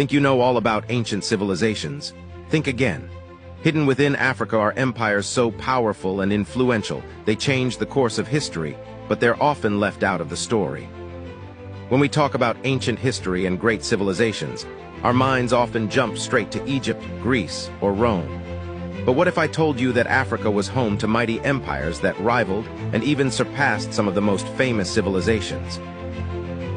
Think you know all about ancient civilizations? Think again. Hidden within Africa are empires so powerful and influential, they change the course of history, but they're often left out of the story. When we talk about ancient history and great civilizations, our minds often jump straight to Egypt, Greece, or Rome. But what if I told you that Africa was home to mighty empires that rivaled and even surpassed some of the most famous civilizations?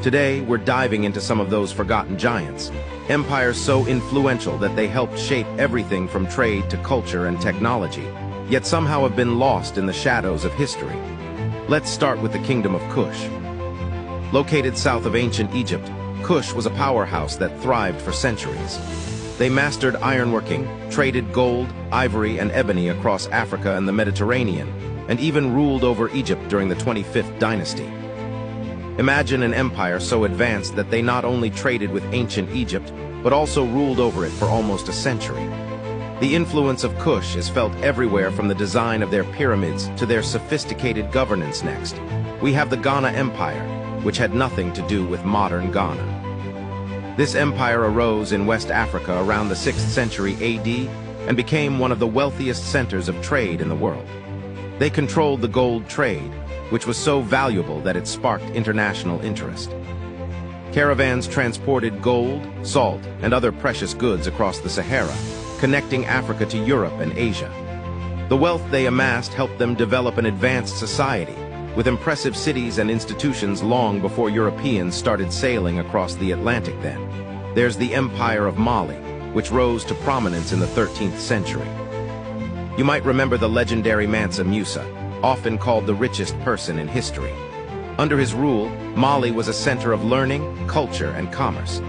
Today, we're diving into some of those forgotten giants, empires so influential that they helped shape everything from trade to culture and technology, yet somehow have been lost in the shadows of history. Let's start with the Kingdom of Kush. Located south of ancient Egypt, Kush was a powerhouse that thrived for centuries. They mastered ironworking, traded gold, ivory, and ebony across Africa and the Mediterranean, and even ruled over Egypt during the 25th dynasty. Imagine an empire so advanced that they not only traded with ancient Egypt, but also ruled over it for almost a century. The influence of Kush is felt everywhere, from the design of their pyramids to their sophisticated governance. Next, we have the Ghana Empire, which had nothing to do with modern Ghana. This empire arose in West Africa around the 6th century AD and became one of the wealthiest centers of trade in the world. They controlled the gold trade, which was so valuable that it sparked international interest. Caravans transported gold, salt, and other precious goods across the Sahara, connecting Africa to Europe and Asia. The wealth they amassed helped them develop an advanced society, with impressive cities and institutions long before Europeans started sailing across the Atlantic then. There's the Empire of Mali, which rose to prominence in the 13th century. You might remember the legendary Mansa Musa, often called the richest person in history. Under his rule, Mali was a center of learning, culture, and commerce.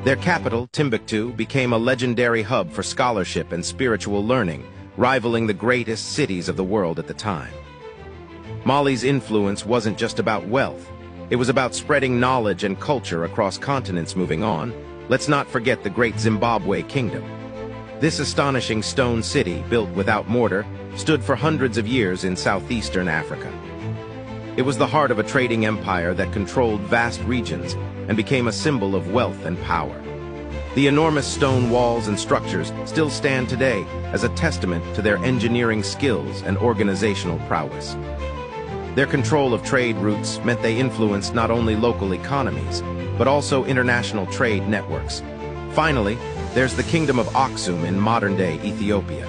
Their capital, Timbuktu, became a legendary hub for scholarship and spiritual learning, rivaling the greatest cities of the world at the time. Mali's influence wasn't just about wealth. It was about spreading knowledge and culture across continents. Moving on, let's not forget the great Zimbabwe Kingdom. This astonishing stone city, built without mortar, stood for hundreds of years in southeastern Africa. It was the heart of a trading empire that controlled vast regions and became a symbol of wealth and power. The enormous stone walls and structures still stand today as a testament to their engineering skills and organizational prowess. Their control of trade routes meant they influenced not only local economies, but also international trade networks. Finally, there's the Kingdom of Aksum in modern-day Ethiopia.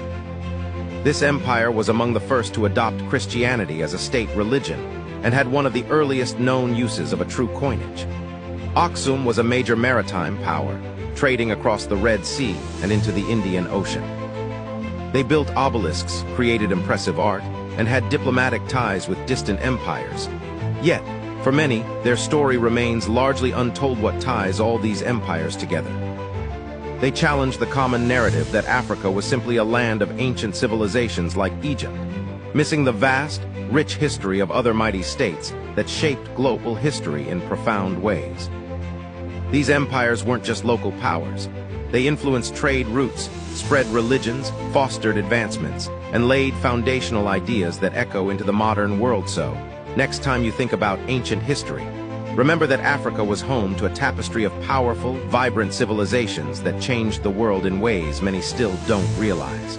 This empire was among the first to adopt Christianity as a state religion and had one of the earliest known uses of a true coinage. Aksum was a major maritime power, trading across the Red Sea and into the Indian Ocean. They built obelisks, created impressive art, and had diplomatic ties with distant empires. Yet, for many, their story remains largely untold. What ties all these empires together? They challenged the common narrative that Africa was simply a land of ancient civilizations like Egypt, missing the vast, rich history of other mighty states that shaped global history in profound ways. These empires weren't just local powers. They influenced trade routes, spread religions, fostered advancements, and laid foundational ideas that echo into the modern world. So, next time you think about ancient history, remember that Africa was home to a tapestry of powerful, vibrant civilizations that changed the world in ways many still don't realize.